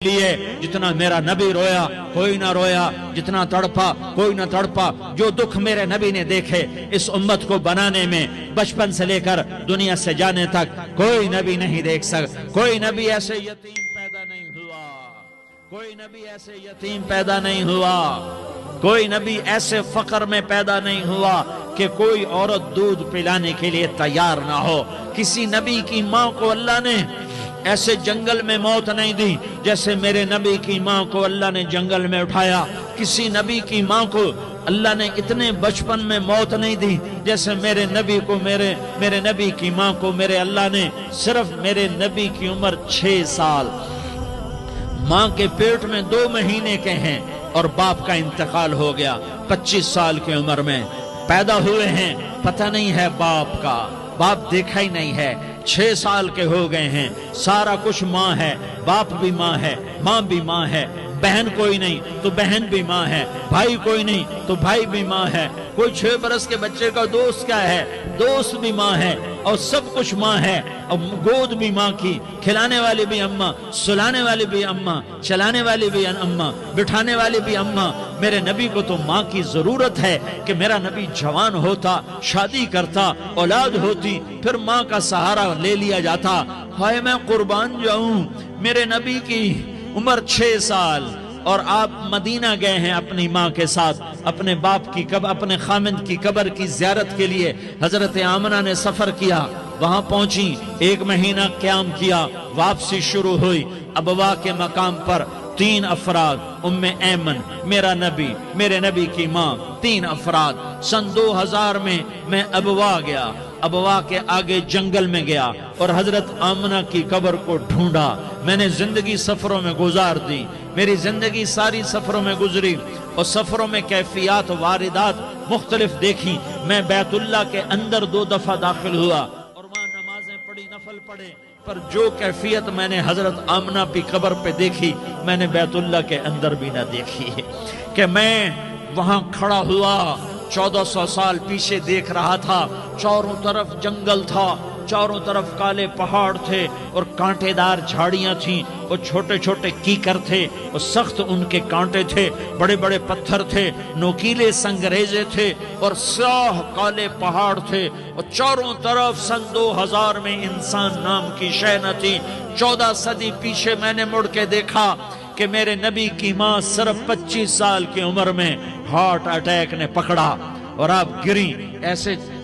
لیے جتنا میرا نبی رویا کوئی نہ رویا، جتنا تڑپا کوئی نہ تڑپا۔ جو دکھ میرے نبی نے دیکھے اس امت کو بنانے میں، بچپن سے لے کر دنیا سے جانے تک کوئی نبی نہیں دیکھ سکتا۔ کوئی نبی ایسے یتیم پیدا نہیں ہوا، کوئی نبی ایسے یتیم پیدا نہیں ہوا، کوئی نبی ایسے فقر میں پیدا نہیں ہوا کہ کوئی عورت دودھ پلانے کے لیے تیار نہ ہو۔ کسی نبی کی ماں کو اللہ نے ایسے جنگل میں موت نہیں دی جیسے میرے نبی کی ماں کو اللہ نے جنگل میں اٹھایا۔ کسی نبی کی ماں کو اللہ نے اتنے بچپن میں موت نہیں دی جیسے میرے نبی کو میرے نبی کی ماں کو میرے اللہ نے صرف میرے نبی کی عمر 6 سال، ماں کے پیٹ میں 2 مہینے کے ہیں اور باپ کا انتقال ہو گیا 25 سال کی عمر میں پیدا ہوئے ہیں۔ پتہ نہیں ہے باپ کا، باپ دیکھا ہی نہیں ہے۔ 6 سال کے ہو گئے ہیں، سارا کچھ ماں ہے، باپ بھی ماں ہے، ماں بھی ماں ہے، بہن کوئی نہیں تو بہن بھی ماں ہے، بھائی کوئی نہیں تو بھائی بھی ماں ہے، کوئی 6 برس کے بچے کا دوست کیا ہے، دوست بھی ماں ہے، اور سب کچھ ماں ہے۔ اور گود بھی ماں کی، کھلانے والی بھی اماں، سلانے والی بھی اماں، چلانے والی بھی اماں، بٹھانے والی بھی اماں۔ میرے نبی کو تو ماں کی ضرورت ہے کہ میرا نبی جوان ہوتا، شادی کرتا، اولاد ہوتی، پھر ماں کا سہارا لے لیا جاتا۔ ہائے میں قربان جاؤں، میرے نبی کی عمر 6 سال اور آپ مدینہ گئے ہیں اپنی ماں کے ساتھ، اپنے باپ کی اپنے خامند کی قبر کی زیارت کے لیے حضرت آمنہ نے سفر کیا، وہاں پہنچی، 1 مہینہ قیام کیا، واپسی شروع ہوئی۔ ابوا کے مقام پر 3 افراد، ام ایمن، میرا نبی، میرے نبی کی ماں، 3 افراد۔ سن 2000 میں ابوا گیا، ابوا کے آگے جنگل میں گیا اور حضرت آمنہ کی قبر کو ڈھونڈا۔ میں نے زندگی سفروں میں گزار دی، میری زندگی ساری سفروں میں گزری اور سفروں میں کیفیات واردات مختلف دیکھی۔ میں بیت اللہ کے اندر 2 دفعہ داخل ہوا اور وہاں نمازیں پڑھی، نفل پڑھے، پر جو کیفیت میں نے حضرت آمنہ کی قبر پہ دیکھی میں نے بیت اللہ کے اندر بھی نہ دیکھی۔ کہ میں وہاں کھڑا ہوا 1400 سال پیچھے دیکھ رہا تھا، چاروں طرف جنگل تھا، چاروں طرف کالے پہاڑ تھے اور کانٹے دار جھاڑیاں تھیں اور چھوٹے چھوٹے کیکر تھے اور سخت ان کے کانٹے تھے، بڑے بڑے پتھر تھے، نوکیلے سنگریزے تھے اور سیاہ کالے پہاڑ تھے اور چاروں طرف سن 2000 میں انسان نام کی شے نہ تھی۔ 14 صدی پیچھے میں نے مڑ کے دیکھا کہ میرے نبی کی ماں صرف 25 سال کی عمر میں ہارٹ اٹیک نے پکڑا اور آپ گری۔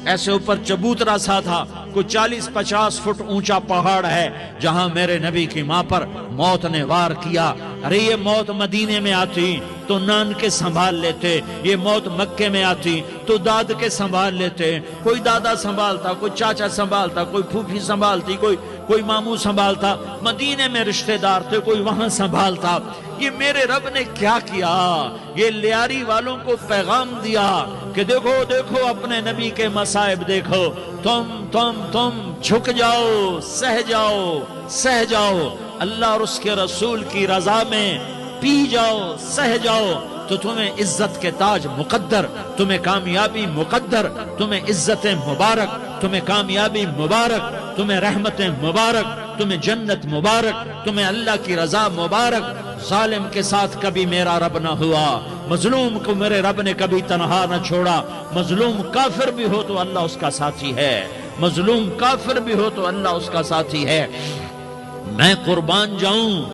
ایسے اوپر چبوترا سا تھا، کوئی 40-50 فٹ اونچا پہاڑ ہے جہاں میرے نبی کی ماں پر موت نے وار کیا۔ ارے یہ موت مدینے میں آتی تو نان کے سنبھال لیتے، یہ موت مکے میں آتی تو داد کے سنبھال لیتے، کوئی دادا سنبھالتا، کوئی چاچا سنبھالتا، کوئی پھوپھی سنبھالتی، کوئی ماموں سنبھالتا، مدینے میں رشتہ دار تھے کوئی وہاں سنبھالتا۔ یہ میرے رب نے کیا کیا؟ یہ لیاری والوں کو پیغام دیا کہ دیکھو دیکھو اپنے نبی کے مصائب دیکھو، تم جھک جاؤ، سہ جاؤ، اللہ اور اس کے رسول کی رضا میں پی جاؤ، سہ جاؤ، تو تمہیں عزت کے تاج مقدر، تمہیں کامیابی مقدر، تمہیں عزت مبارک، تمہیں کامیابی مبارک، تمہیں رحمت مبارک، تمہیں جنت مبارک، تمہیں اللہ کی رضا مبارک۔ ظالم کے ساتھ کبھی میرا رب نہ ہوا، مظلوم کو میرے رب نے کبھی تنہا نہ چھوڑا۔ مظلوم کافر بھی ہو تو اللہ اس کا ساتھی ہے، مظلوم کافر بھی ہو تو اللہ اس کا ساتھی ہے۔ میں قربان جاؤں